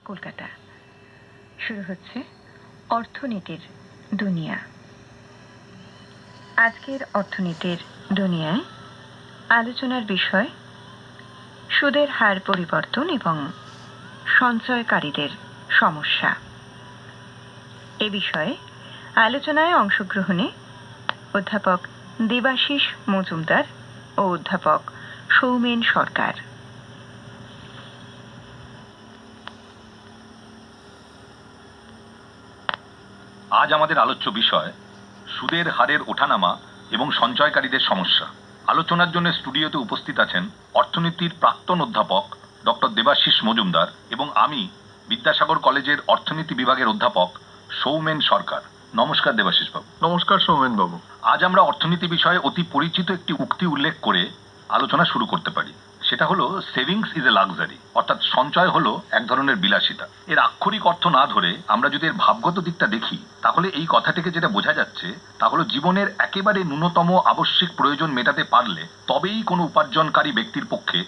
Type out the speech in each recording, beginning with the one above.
কলকাতা। শুরু হচ্ছে অর্থনীতির দুনিয়া। আজকের অর্থনীতির দুনিয়ায় আলোচনার বিষয় সুদের হার পরিবর্তন এবং সঞ্চয়কারীদের সমস্যা। এ বিষয়ে আলোচনায় অংশগ্রহণে অধ্যাপক দেবাশিস মজুমদার ও অধ্যাপক সৌমেন সরকার। আজ আমাদের আলোচ্য বিষয় সুদের হারের ওঠানামা এবং সঞ্চয়কারীদের সমস্যা। আলোচনার জন্য স্টুডিওতে উপস্থিত আছেন অর্থনীতির প্রাক্তন অধ্যাপক ডক্টর দেবাশিস মজুমদার এবং আমি বিদ্যাসাগর কলেজের অর্থনীতি বিভাগের অধ্যাপক সৌমেন সরকার। নমস্কার দেবাশিস বাবু। নমস্কার সৌমেন বাবু। আজ আমরা অর্থনীতি বিষয়ে অতি পরিচিত একটি উক্তি উল্লেখ করে আলোচনা শুরু করতে পারি। সেটা হলো সেভিংস ইজ এ লাক্সারি, অর্থাৎ সঞ্চয় হলো এক ধরনের বিলাসিতা। এর আক্ষরিক অর্থ না ধরে আমরা যদি এর ভাবগত দিকটা দেখি, তাহলে এই কথা থেকে যেটা বোঝা যাচ্ছে তা হলো জীবনের একেবারে ন্যূনতম আবশ্যিক প্রয়োজন মেটাতে পারলে তবেই কোনো উপার্জনকারী ব্যক্তির পক্ষে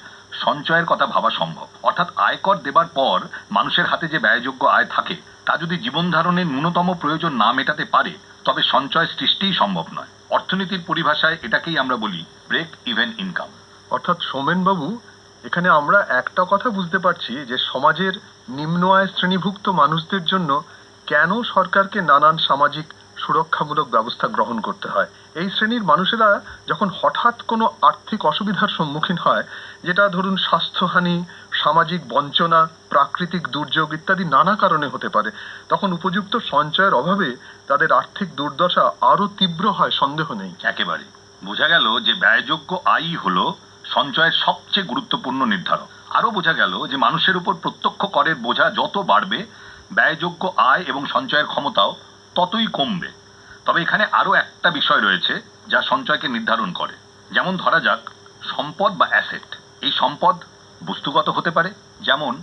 সঞ্চয়ের কথা ভাবা সম্ভব। অর্থাৎ আয়কর দেবার পর মানুষের হাতে যে ব্যয়যোগ্য আয় থাকে তা যদি জীবন ধারণের ন্যূনতম প্রয়োজন না মেটাতে পারে তবে সঞ্চয় সৃষ্টিই সম্ভব নয়। অর্থনীতির পরিভাষায় এটাকেই আমরা বলি ব্রেক ইভেন ইনকাম। অর্থাৎ সৌমেন বাবু, এখানে আমরা একটা কথা বুঝতে পারছি যে সমাজের নিম্ন আয় শ্রেণীভুক্ত মানুষদের জন্য কেন সরকারকে নানান সামাজিক সুরক্ষামূলক ব্যবস্থা গ্রহণ করতে হয়। এই শ্রেণীর মানুষেরা যখন হঠাৎ কোনো আর্থিক অসুবিধার সম্মুখীন হয়, যেটা ধরুন স্বাস্থ্যহানি, সামাজিক বঞ্চনা, প্রাকৃতিক দুর্যোগ ইত্যাদি নানা কারণে হতে পারে, তখন উপযুক্ত সঞ্চয়ের অভাবে তাদের আর্থিক দুর্দশা আরো তীব্র হয়, সন্দেহ নেই। একেবারে বোঝা গেল যে ব্যয়যোগ্য আয়ই হলো সঞ্চয়ের সবচেয়ে গুরুত্বপূর্ণ নির্ধারক। আরও বোঝা গেল যে মানুষের উপর প্রত্যক্ষ করের বোঝা যত বাড়বে ব্যয়যোগ্য আয় এবং সঞ্চয়ের ক্ষমতাও ততই কমবে। তবে এখানে আরও একটা বিষয় রয়েছে যা সঞ্চয়কে নির্ধারণ করে। যেমন ধরা যাক সম্পদ বা অ্যাসেট। এই সম্পদ বস্তুগত হতে পারে, যেমন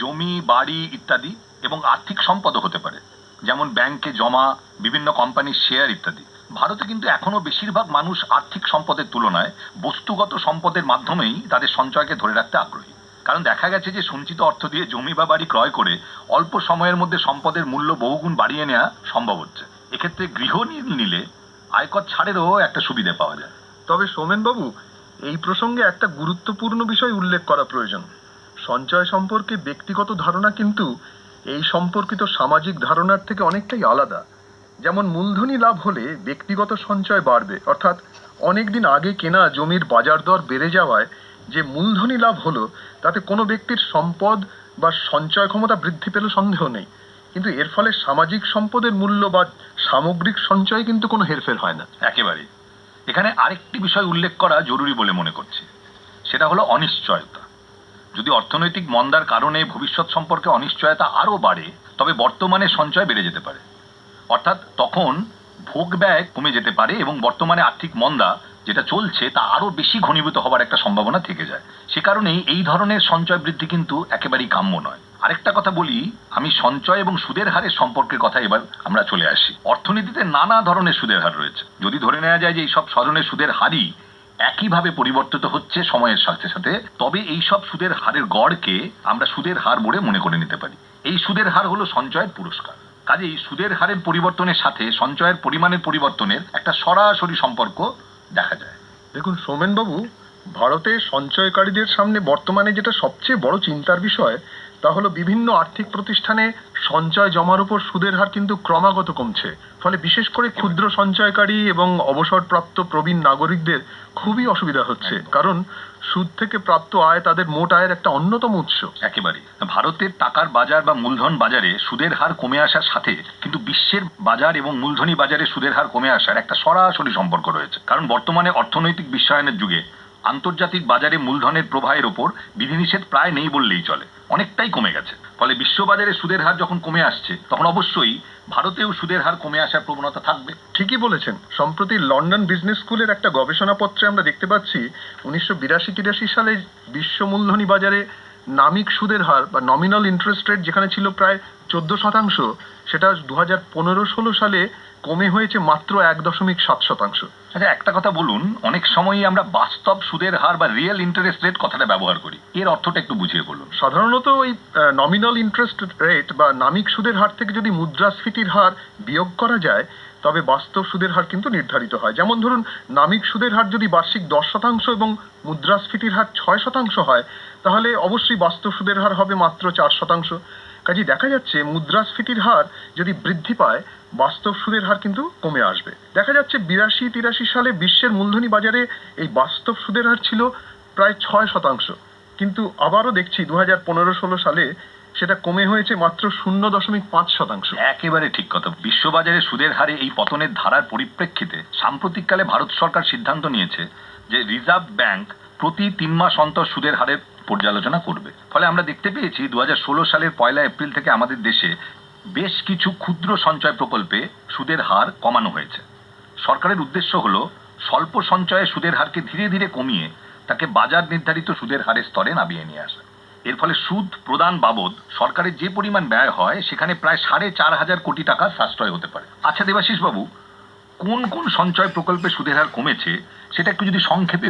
জমি, বাড়ি ইত্যাদি, এবং আর্থিক সম্পদও হতে পারে, যেমন ব্যাংকে জমা, বিভিন্ন কোম্পানির শেয়ার ইত্যাদি। ভারতে কিন্তু এখনো বেশিরভাগ মানুষ আর্থিক সম্পদের তুলনায় বস্তুগত সম্পদের মাধ্যমেই তাদের সঞ্চয়কে ধরে রাখতে আগ্রহী। কারণ দেখা গেছে যে সঞ্চিত অর্থ দিয়ে জমি বা বাড়ি ক্রয় করে অল্প সময়ের মধ্যে সম্পদের মূল্য বহুগুণ বাড়িয়ে নেওয়া সম্ভব হচ্ছে। এক্ষেত্রে গৃহ ঋণ নিলে আয়কর ছাড়েরও একটা সুবিধা পাওয়া যায়। তবে সৌমেন বাবু, এই প্রসঙ্গে একটা গুরুত্বপূর্ণ বিষয় উল্লেখ করা প্রয়োজন। সঞ্চয় সম্পর্কে ব্যক্তিগত ধারণা কিন্তু এই সম্পর্কিত সামাজিক ধারণার থেকে অনেকটাই আলাদা। যেমন মূলধনী লাভ হলে ব্যক্তিগত সঞ্চয় বাড়বে, অর্থাৎ অনেকদিন আগে কেনা জমির বাজার দর বেড়ে যাওয়ায় যে মূলধনী লাভ হলো তাতে কোনো ব্যক্তির সম্পদ বা সঞ্চয় ক্ষমতা বৃদ্ধি পেল, সন্দেহ নেই। কিন্তু এর ফলে সামাজিক সম্পদের মূল্য বা সামগ্রিক সঞ্চয় কিন্তু কোনো হেরফের হয় না। একেবারে এখানে আরেকটি বিষয় উল্লেখ করা জরুরি বলে মনে করছি, সেটা হলো অনিশ্চয়তা। যদি অর্থনৈতিক মন্দার কারণে ভবিষ্যৎ সম্পর্কে অনিশ্চয়তা আরও বাড়ে তবে বর্তমানে সঞ্চয় বেড়ে যেতে পারে। অর্থাৎ তখন ভোগ ব্যয় কমে যেতে পারে এবং বর্তমানে আর্থিক মন্দা যেটা চলছে তা আরও বেশি ঘনীভূত হবার একটা সম্ভাবনা থেকে যায়। সে কারণেই এই ধরনের সঞ্চয় বৃদ্ধি কিন্তু একেবারেই কাম্য নয়। আরেকটা কথা বলি, আমি সঞ্চয় এবং সুদের হারের সম্পর্কের কথা এবার আমরা চলে আসি। অর্থনীতিতে নানা ধরনের সুদের হার রয়েছে। যদি ধরে নেওয়া যায় যে এই সব ধরনের সুদের হারই একইভাবে পরিবর্তিত হচ্ছে সময়ের সাথে সাথে, তবে এই সব সুদের হারের গড়কে আমরা সুদের হার বলে মনে করে নিতে পারি। এই সুদের হার হলো সঞ্চয়ের পুরস্কার। কাজেই সুদের হারের পরিবর্তনের সাথে সঞ্চয়ের পরিমাণের পরিবর্তনের একটা সরাসরি সম্পর্ক দেখা যায়। দেখুন সৌমেন বাবু, ভারতে সঞ্চয়কারীদের সামনে বর্তমানে যেটা সবচেয়ে বড় চিন্তার বিষয় তা হলো বিভিন্ন আর্থিক প্রতিষ্ঠানে সঞ্চয় জমার উপর সুদের হার কিন্তু ক্রমাগত কমছে। ফলে বিশেষ করে ক্ষুদ্র সঞ্চয়কারী এবং অবসরপ্রাপ্ত প্রবীণ নাগরিকদের খুবই অসুবিধা হচ্ছে, কারণ সুদ থেকে প্রাপ্ত আয় তাদের মোট আয়ের একটা অন্যতম উৎস। একেবারে ভারতের টাকার বাজার বা মূলধন বাজারে সুদের হার কমে আসার সাথে কিন্তু বিশ্বের বাজার এবং মূলধনী বাজারে সুদের হার কমে আসার একটা সরাসরি সম্পর্ক রয়েছে। কারণ বর্তমানে অর্থনৈতিক বিশ্বায়নের যুগে আন্তর্জাতিক বাজারে মূলধনের প্রবাহের ওপর বিধিনিষেধ প্রায় নেই বললেই চলে, অনেকটাই কমে গেছে। ফলে বিশ্ববাজারে সুদের হার যখন কমে আসছে তখন অবশ্যই ভারতেও সুদের হার কমে আসার প্রবণতা থাকবে। ঠিকই বলেছেন। সম্প্রতি লন্ডন বিজনেস স্কুলের একটা গবেষণাপত্রে আমরা দেখতে পাচ্ছি 1982-83 সালে বিশ্ব মূলধনী বাজারে নামিক সুদের হার বা নমিনাল ইন্টারেস্ট রেট যেখানে ছিল প্রায় 14%, সেটা 2015-16 সালে কমে হয়েছে মাত্র 1.7%। আচ্ছা, একটা কথা বলুন, অনেক সময়ই আমরা বাস্তব সুদের হার বা রিয়েল ইন্টারেস্ট রেট কথাটা ব্যবহার করি, এর অর্থটা একটু বুঝিয়ে বলুন। সাধারণত ওই নমিনাল ইন্টারেস্ট রেট বা নামিক সুদের হার থেকে যদি মুদ্রাস্ফীতির হার বিয়োগ করা যায় তবে বাস্তব সুদের হার কিন্তু নির্ধারিত হয়। যেমন ধরুন, নামিক সুদের হার যদি বার্ষিক 10% এবং মুদ্রাস্ফীতির হার 6% হয়, তাহলে অবশ্যই বাস্তব সুদের হার হবে মাত্র 4%। কাজেই দেখা যাচ্ছে মুদ্রাস্ফীতির হার যদি বৃদ্ধি পায়, বাস্তব সুদের হার কিন্তু কমে আসবে। দেখা যাচ্ছে 82-83 সালে বিশ্বের মূলধনী বাজারে এই বাস্তব সুদের হার ছিল প্রায় 6%, কিন্তু আবারও দেখছি 2015-16 সালে সেটা কমে হয়েছে মাত্র 0.5%। একেবারে ঠিক কথা। বিশ্ববাজারে সুদের হারে এই পতনের ধারার পরিপ্রেক্ষিতে সাম্প্রতিককালে ভারত সরকার সিদ্ধান্ত নিয়েছে যে রিজার্ভ ব্যাংক প্রতি 3 মাস অন্তর সুদের হারের পর্যালোচনা করবে। ফলে আমরা দেখতে পেয়েছি 2016 সালের 1 এপ্রিল থেকে আমাদের দেশে বেশ কিছু ক্ষুদ্র সঞ্চয় প্রকল্পে সুদের হার কমানো হয়েছে। সরকারের উদ্দেশ্য হলো স্বল্প সঞ্চয়ে সুদের হারকে ধীরে ধীরে কমিয়ে তাকে বাজার নির্ধারিত সুদের হারের স্তরে নামিয়ে নিয়ে আসা। এর ফলে সুদ প্রদান বাবদ সরকারের যে পরিমাণ ব্যয় হয় সেখানে প্রায় 4,500 কোটি টাকা সাশ্রয় হতে পারে। আচ্ছা দেবাশিস বাবু, কোন কোন সঞ্চয় প্রকল্পে সুদের হার কমেছে সেটা একটু যদি সংক্ষেপে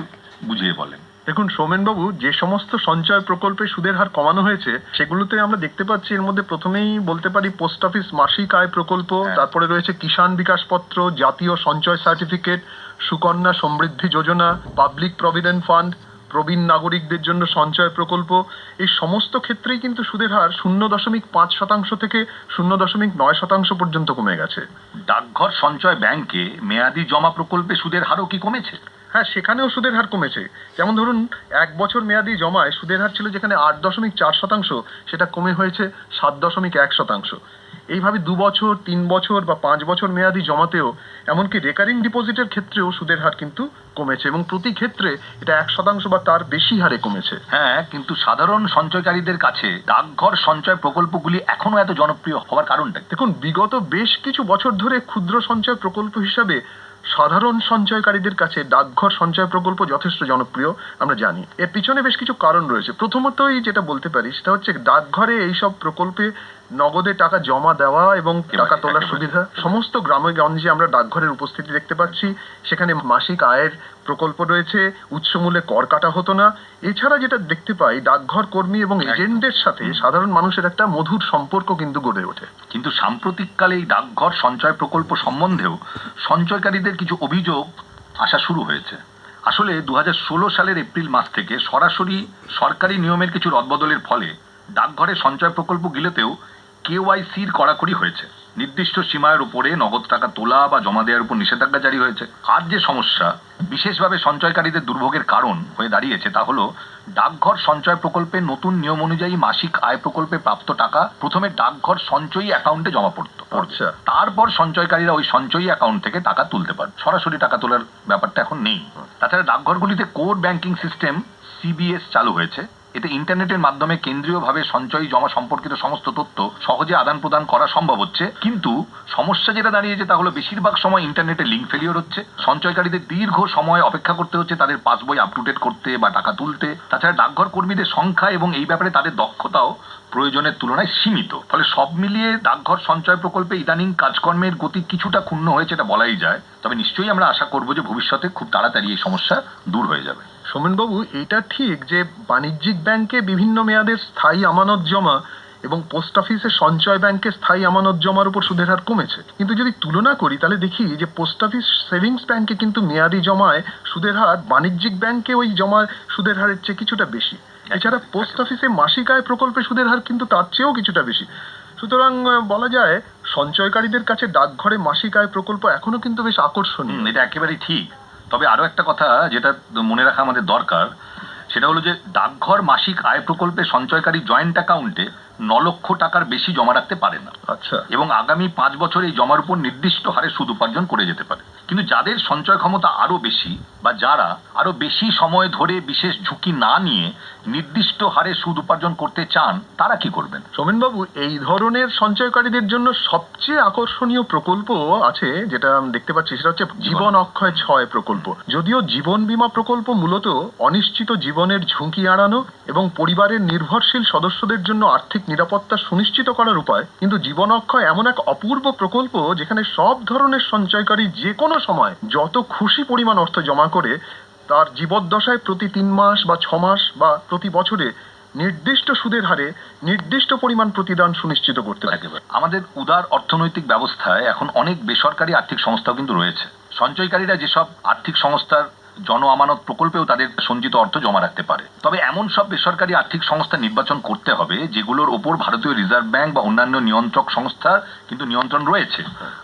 বুঝিয়ে বলেন। দেখুন সৌমেনবাবু, যে সমস্ত সঞ্চয় প্রকল্পে সুদের হার কমানো হয়েছে সেগুলোতে আমরা দেখতে পাচ্ছি, এর মধ্যে প্রথমেই বলতে পারি পোস্ট অফিস মাসিক আয় প্রকল্প, তারপরে রয়েছে কিষাণ বিকাশ পত্র, জাতীয় সঞ্চয় certificate, Sukanya Samriddhi Yojana, public provident fund, প্রবীণ নাগরিকদের জন্য সঞ্চয় প্রকল্প। এই সমস্ত ক্ষেত্রেই কিন্তু সুদের হার 0.5% থেকে 0.9% পর্যন্ত কমে গেছে। ডাকঘর সঞ্চয় ব্যাংকে মেয়াদি জমা প্রকল্পে সুদের হারও কি কমেছে? হ্যাঁ, সেখানেও সুদের হার কমেছে। যেমন ধরুন, 1 বছর মেয়াদি জমায় সুদের হার ছিল যেখানে 8.4%, সেটা কমে হয়েছে 7.1%। এইভাবে 2 বছর, 3 বছর বা 5 বছর মেয়াদি জমাতেও, এমনকি রেকারিং ডিপোজিটের ক্ষেত্রেও সুদের হার কিন্তু কমেছে এবং প্রতি ক্ষেত্রে এটা 1% বা তার বেশি হারে কমেছে। হ্যাঁ, কিন্তু সাধারণ সঞ্চয়কারীদের কাছে ডাকঘর সঞ্চয় প্রকল্পগুলি এখনো এত জনপ্রিয় হওয়ার কারণটা কি? দেখুন, বিগত বেশ কিছু বছর ধরে ক্ষুদ্র সঞ্চয় প্রকল্প হিসাবে সাধারণ সঞ্চয়কারীদের কাছে ডাকঘর সঞ্চয় প্রকল্প যথেষ্ট জনপ্রিয় আমরা জানি। এর পিছনে বেশ কিছু কারণ রয়েছে। প্রথমতই যেটা বলতে পারি সেটা হচ্ছে ডাকঘরে এইসব প্রকল্পে নগদে টাকা জমা দেওয়া এবং টাকা তোলার সুবিধা। সমস্ত গ্রামে গঞ্জে আমরা ডাকঘরের উপস্থিতি দেখতে পাচ্ছি। সেখানে মাসিক আয়ের প্রকল্প রয়েছে, উৎসমূলে কর কাটা হতো না। এছাড়া যেটা দেখতে পাই, ডাকঘর কর্মী এবং এজেন্টদের সাথে সাধারণ মানুষের একটা মধুর সম্পর্ক কিন্তু গড়ে ওঠে। কিন্তু সাম্প্রতিককালে এই ডাকঘর সঞ্চয় প্রকল্প সম্বন্ধেও সঞ্চয়কারীদের কিছু অভিযোগ আসা শুরু হয়েছে। আসলে 2016 সালের এপ্রিল মাস থেকে সরাসরি সরকারি নিয়মের কিছু রদবদলের ফলে ডাকঘরের সঞ্চয় প্রকল্পগুলোতেও KYCর কড়াকড়ি হয়েছে। নির্দিষ্ট সীমার উপরে নগদ টাকা তোলা বা জমা দেওয়ার উপর নিষেধাজ্ঞা জারি হয়েছে। আর যে সমস্যা বিশেষভাবে সঞ্চয়কারীদের দুর্ভোগের কারণ হয়ে দাঁড়িয়েছে তা হলো ডাকঘর সঞ্চয় প্রকল্পের নতুন নিয়ম অনুযায়ী মাসিক আয় প্রকল্পে প্রাপ্ত টাকা প্রথমে ডাকঘর সঞ্চয়ী অ্যাকাউন্টে জমা পড়তো। আচ্ছা। তারপর সঞ্চয়কারীরা ওই সঞ্চয়ী অ্যাকাউন্ট থেকে টাকা তুলতে পারে। সরাসরি টাকা তোলার ব্যাপারটা এখন নেই। তাছাড়া ডাকঘরগুলিতে কোর ব্যাংকিং সিস্টেম CBS চালু হয়েছে। এতে ইন্টারনেটের মাধ্যমে কেন্দ্রীয়ভাবে সঞ্চয়ী জমা সম্পর্কিত সমস্ত তথ্য সহজে আদান প্রদান করা সম্ভব হচ্ছে। কিন্তু সমস্যা যেটা দাঁড়িয়েছে তা হলো বেশিরভাগ সময় ইন্টারনেটে লিঙ্ক ফেলিওর হচ্ছে। সঞ্চয়কারীদের দীর্ঘ সময় অপেক্ষা করতে হচ্ছে তাদের পাসবই আপ টু ডেট করতে বা টাকা তুলতে। তাছাড়া ডাকঘর কর্মীদের সংখ্যা এবং এই ব্যাপারে তাদের দক্ষতাও প্রয়োজনের তুলনায় সীমিত। ফলে সব মিলিয়ে ডাকঘর সঞ্চয় প্রকল্পে ইদানিং কাজকর্মের গতি কিছুটা ক্ষুণ্ণ হয়েছে, এটা বলাই যায়। তবে নিশ্চয়ই আমরা আশা করব যে ভবিষ্যতে খুব তাড়াতাড়ি এই সমস্যা দূর হয়ে যাবে। সোমেনবাবু, এটা ঠিক যে বাণিজ্যিক ব্যাংকে বিভিন্ন মেয়াদের স্থায়ী আমানত জমা এবং পোস্ট অফিসে সঞ্চয় ব্যাংকে স্থায়ী আমানত জমার উপর সুদের হার কমেছে। কিন্তু যদি তুলনা করি তাহলে দেখি যে পোস্ট অফিস সেভিংস ব্যাংকে কিন্তু মেয়াদি জমায় সুদের হার বাণিজ্যিক ব্যাংকে ওই জমার সুদের হারের চেয়ে কিছুটা বেশি। এছাড়া পোস্ট অফিসে মাসিক আয় প্রকল্পে সুদের হার কিন্তু তার চেয়েও কিছুটা বেশি। সুতরাং বলা যায় সঞ্চয়কারীদের কাছে ডাকঘরে মাসিক আয় প্রকল্প এখনো কিন্তু বেশ আকর্ষণীয়। এটা একেবারেই ঠিক। তবে আরো একটা কথা যেটা মনে রাখা আমাদের দরকার, সেটা হলো যে ডাকঘর মাসিক আয় প্রকল্পে সঞ্চয়কারী জয়েন্ট অ্যাকাউন্টে 9 লক্ষ টাকার বেশি জমা রাখতে পারে না। আচ্ছা। এবং আগামী 5 বছর এই জমার উপর নির্দিষ্ট হারে সুদ উপার্জন করে যেতে পারে। কিন্তু যাদের সঞ্চয় ক্ষমতা আরো বেশি বা যারা আরো বেশি সময় ধরে বিশেষ ঝুঁকি না নিয়ে নির্দিষ্ট হারে সুদ উপার্জন করতে চান তারা কি করবেন? সোমেনবাবু, এই ধরনের সঞ্চয়কারীদের জন্য সবচেয়ে আকর্ষণীয় প্রকল্প আছে যেটা আমি দেখতে পাচ্ছি, সেটা হচ্ছে জীবন অক্ষয় 6 প্রকল্প। যদিও জীবন বীমা প্রকল্প মূলত অনিশ্চিত জীবনের ঝুঁকি এড়ানো এবং পরিবারের নির্ভরশীল সদস্যদের জন্য আর্থিক নিরাপত্তা সুনিশ্চিত করার উপায়, কিন্তু জীবন অক্ষয় এমন এক অপূর্ব প্রকল্প যেখানে সব ধরনের সঞ্চয়কারী যে কোনো সময় যত খুশি পরিমাণ অর্থ জমা করে তার জীবদ্দশায় প্রতি 3 মাস বা 6 মাস বা প্রতি বছরে নির্দিষ্ট সুদের হারে নির্দিষ্ট পরিমাণ প্রতিদান সুনিশ্চিত করতে পারে। আমাদের উদার অর্থনৈতিক ব্যবস্থায় এখন অনেক বেসরকারি আর্থিক সংস্থাও কিন্তু রয়েছে। সঞ্চয়কারীরা যেসব আর্থিক সংস্থার জন আমানত প্রকল্পেও তাদের সঞ্চিত অর্থ জমা রাখতে পারে, তবে এমন সব বেসরকারি আর্থিক সংস্থা নির্বাচন করতে হবে যেগুলোর ওপর ভারতীয় রিজার্ভ ব্যাংক বা অন্যান্য নিয়ন্ত্রক সংস্থার কিন্তু নিয়ন্ত্রণ রয়েছে।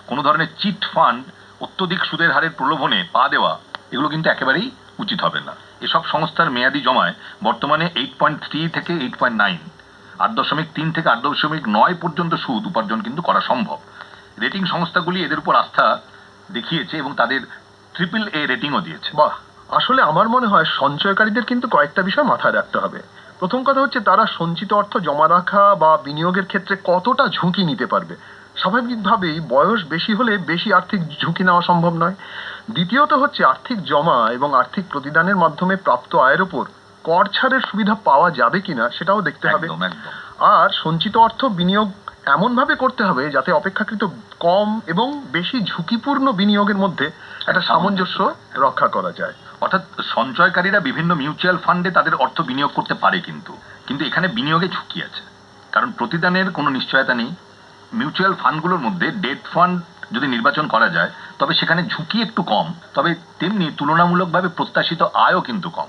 কোনো ধরনের চিট ফান্ড, অত্যধিক সুদের হারের প্রলোভনে পা দেওয়া, এগুলো কিন্তু একেবারেই উচিত হবে না। এসব সংস্থার মেয়াদি জমায় বর্তমানে 8.3 থেকে 8.9, 8.3 থেকে 8.9 পর্যন্ত সুদ উপার্জন কিন্তু করা সম্ভব। রেটিং সংস্থাগুলি এদের উপর আস্থা দেখিয়েছে এবং তাদের AAA রেটিংও দিয়েছে। বাহ, আসলে আমার মনে হয় সঞ্চয়কারীদের কিন্তু কয়েকটা বিষয় মাথায় রাখতে হবে। প্রথম কথা হচ্ছে তারা সঞ্চিত অর্থ জমা রাখা বা বিনিয়োগের ক্ষেত্রে কতটা ঝুঁকি নিতে পারবে। স্বাভাবিকভাবেই বয়স বেশি হলে বেশি আর্থিক ঝুঁকি নেওয়া সম্ভব নয়। দ্বিতীয়ত হচ্ছে আর্থিক জমা এবং আর্থিক প্রতিদানের মাধ্যমে প্রাপ্ত আয়ের ওপর কর ছাড়ের সুবিধা পাওয়া যাবে কিনা সেটাও দেখতে হবে। একদম একদম। আর সঞ্চিত অর্থ বিনিয়োগ এমনভাবে করতে হবে যাতে অপেক্ষাকৃত কম এবং বেশি ঝুঁকিপূর্ণ বিনিয়োগের মধ্যে একটা সামঞ্জস্য রক্ষা করা যায়। অর্থাৎ সঞ্চয়কারীরা বিভিন্ন মিউচুয়াল ফান্ডে তাদের অর্থ বিনিয়োগ করতে পারে, কিন্তু এখানে বিনিয়োগে ঝুঁকি আছে, কারণ প্রতিদানের কোনো নিশ্চয়তা নেই। মিউচুয়াল ফান্ডগুলোর মধ্যে ডেট ফান্ড যদি নির্বাচন করা যায় তবে সেখানে ঝুঁকি একটু কম, তবে তেমনি তুলনামূলকভাবে প্রত্যাশিত আয়ও কিন্তু কম।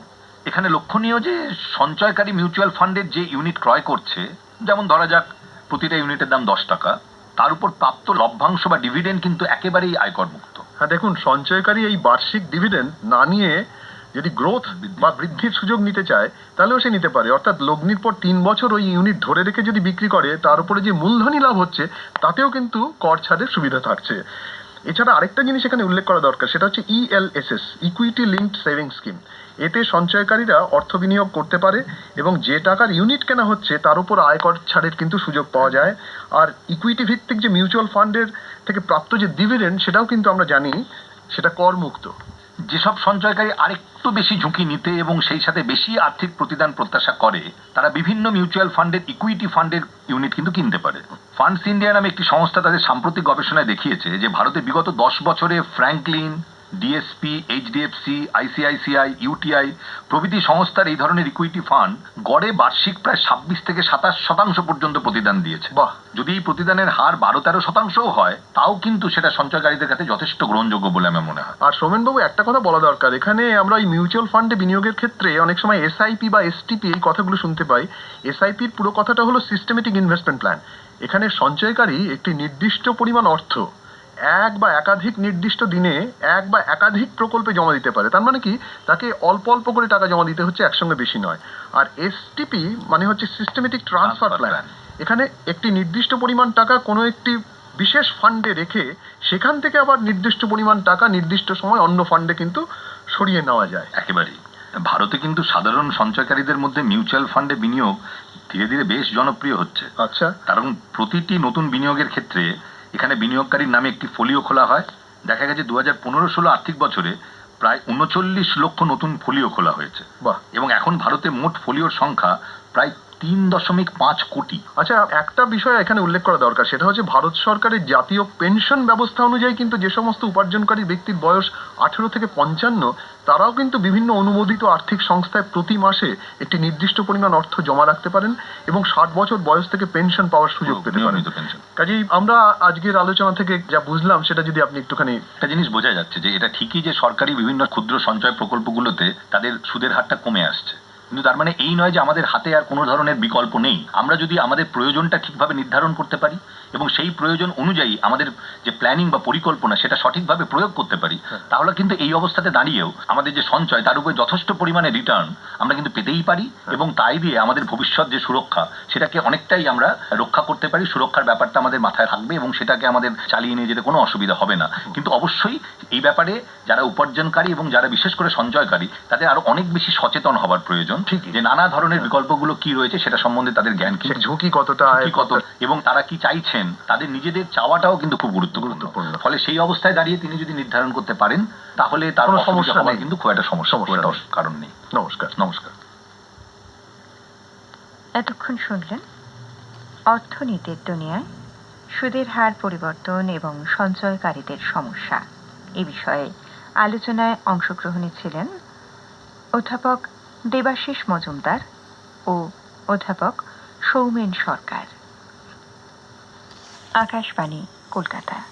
এখানে লক্ষণীয় যে সঞ্চয়কারী মিউচুয়াল ফান্ডের যে ইউনিট ক্রয় করছে, যেমন ধরা যাক প্রতিটা ইউনিটের দাম 10 টাকা, তার উপর প্রাপ্ত লভ্যাংশ বা ডিভিডেন্ড কিন্তু একেবারেই আয়কর মুক্ত। হ্যাঁ, দেখুন, সঞ্চয়কারী এই বার্ষিক ডিভিডেন্ড না নিয়ে যদি গ্রোথ বা বৃদ্ধির সুযোগ নিতে চায় তাহলেও সে নিতে পারে। অর্থাৎ লগ্নির পর 3 বছর ওই ইউনিট ধরে রেখে যদি বিক্রি করে তার উপরে যে মূলধনী লাভ হচ্ছে তাতেও কিন্তু কর ছাড়ের সুবিধা থাকছে। এছাড়া আরেকটা জিনিস এখানে উল্লেখ করা দরকার, সেটা হচ্ছে ELSS, equity linked saving scheme. এতে সঞ্চয়কারীরা অর্থ বিনিয়োগ করতে পারে এবং যে টাকার ইউনিট কেনা হচ্ছে তার উপর আয়কর ছাড়ের কিন্তু সুযোগ পাওয়া যায়। আর ইকুইটি ভিত্তিক যে মিউচুয়াল ফান্ডের থেকে প্রাপ্ত যে ডিভিডেন্ড সেটাও কিন্তু আমরা জানি সেটা করমুক্ত। যেসব সঞ্চয়কারী আরেকটু বেশি ঝুঁকি নিতে এবং সেই সাথে বেশি আর্থিক প্রতিদান প্রত্যাশা করে তারা বিভিন্ন মিউচুয়াল ফান্ডের ইকুইটি ফান্ডের ইউনিট কিন্তু কিনতে পারে। ফান্ডস ইন্ডিয়া নামে একটি সংস্থা তাদের সাম্প্রতিক গবেষণায় দেখিয়েছে যে ভারতে বিগত 10 বছরে Franklin, DSP, HDFC, ICICI, UTI প্রভৃতি সংস্থার এই ধরনের ইকুইটি ফান্ড গড়ে বার্ষিক প্রায় 26 থেকে 27% পর্যন্ত প্রতিদান দিয়েছে। বাহ! যদি এই প্রতিদানের হার 12-13% হয় তাও কিন্তু সেটা সঞ্চয়কারীদের কাছে যথেষ্ট গ্রহণযোগ্য বলে আমার মনে হয়। আর সোমেনবাবু, একটা কথা বলা দরকার, এখানে আমরা এই মিউচুয়াল ফান্ডে বিনিয়োগের ক্ষেত্রে অনেক সময় SIP বা STP এই কথাগুলো শুনতে পাই। SIPর পুরো কথাটা হলো সিস্টেমেটিক ইনভেস্টমেন্ট প্ল্যান। এখানে সঞ্চয়কারী একটি নির্দিষ্ট পরিমাণ অর্থ এক বা একাধিক নির্দিষ্ট দিনে এক বা একাধিক প্রকল্পে জমা দিতে পারে। তার মানে কি, তাকে অল্প অল্প করে টাকা জমা দিতে হচ্ছে, একসঙ্গে বেশি নয়। আর STP মানে হচ্ছে সিস্টেমেটিক ট্রান্সফার প্ল্যান। এখানে একটি নির্দিষ্ট পরিমাণ টাকা কোনো একটি বিশেষ ফান্ডে রেখে সেখান থেকে আবার নির্দিষ্ট পরিমাণ টাকা নির্দিষ্ট সময় অন্য ফান্ডে কিন্তু সরিয়ে নেওয়া যায়। একেবারেই। ভারতে কিন্তু সাধারণ সঞ্চয়কারীদের মধ্যে মিউচুয়াল ফান্ডে বিনিয়োগ ধীরে ধীরে বেশ জনপ্রিয় হচ্ছে। আচ্ছা। কারণ প্রতিটি নতুন বিনিয়োগের ক্ষেত্রে এখানে বিনিয়োগকারীর নামে একটি ফোলিও খোলা হয়। দেখা গেছে 2015-16 আর্থিক বছরে প্রায় 39 লক্ষ নতুন ফোলিও খোলা হয়েছে। বাহ! এবং এখন ভারতে মোট ফোলিওর সংখ্যা প্রায় 3.5 কোটি। আচ্ছা, একটা বিষয় এখানে উল্লেখ করা দরকার, সেটা হচ্ছে ভারত সরকারের জাতীয় পেনশন ব্যবস্থা অনুযায়ী কিন্তু যে সমস্ত উপার্জনকারী ব্যক্তির বয়স 18 থেকে 55 তারাও কিন্তু বিভিন্ন অনুমোদিত আর্থিক সংস্থায় প্রতি মাসে একটি নির্দিষ্ট পরিমাণ অর্থ জমা রাখতে পারেন এবং 60 বছর বয়স থেকে পেনশন পাওয়ার সুযোগ পেতে পারেন। কাজেই আমরা আজকের আলোচনা থেকে যা বুঝলাম সেটা যদি আপনি একটুখানি। একটা জিনিস বোঝা যাচ্ছে যে এটা ঠিকই যে সরকারি বিভিন্ন ক্ষুদ্র সঞ্চয় প্রকল্পগুলোতে তাদের সুদের হারটা কমে আসছে, কিন্তু তার মানে এই নয় যে আমাদের হাতে আর কোনো ধরনের বিকল্প নেই। আমরা যদি আমাদের প্রয়োজনটা ঠিকভাবে নির্ধারণ করতে পারি এবং সেই প্রয়োজন অনুযায়ী আমাদের যে প্ল্যানিং বা পরিকল্পনা সেটা সঠিকভাবে প্রয়োগ করতে পারি, তাহলে কিন্তু এই অবস্থাতে দাঁড়িয়েও আমাদের যে সঞ্চয় তার উপরে যথেষ্ট পরিমাণে রিটার্ন আমরা কিন্তু পেতেই পারি এবং তাই দিয়ে আমাদের ভবিষ্যৎ যে সুরক্ষা সেটাকে অনেকটাই আমরা রক্ষা করতে পারি। সুরক্ষার ব্যাপারটা আমাদের মাথায় থাকবে এবং সেটাকে আমাদের চালিয়ে নিয়ে যেতে কোনো অসুবিধা হবে না। কিন্তু অবশ্যই এই ব্যাপারে যারা উপার্জনকারী এবং যারা বিশেষ করে সঞ্চয়কারী তাদের আরো অনেক বেশি সচেতন হওয়ার প্রয়োজন। ঠিকই। যে নানা ধরনের বিকল্পগুলো কি রয়েছে সেটা সম্বন্ধে তাদের জ্ঞান সে কিন্তু ঝুঁকি কতটা, ঝুঁকি কত, এবং তারা কি চাইছেন, তাদের নিজেদের চাওয়াটাও কিন্তু খুব গুরুত্বপূর্ণ। ফলে সেই অবস্থায় দাঁড়িয়ে তিনি যদি নির্ধারণ করতে পারেন তাহলে তার কোনো অসুবিধা সমস্যা হওয়ার নেই। কিন্তু খুব একটা সমস্যা কারণ নেই। নমস্কার। নমস্কার। এতক্ষণ শুনলেন অর্থনীতির দুনিয়ায় সুদের হার পরিবর্তন এবং সঞ্চয়কারীদের সমস্যা এ বিষয়ে আলোচনায় অংশগ্রহণে ছিলেন অধ্যাপক দেবাশিস মজুমদার ও অধ্যাপক সৌমেন সরকার। আকাশবাণী, কলকাতা।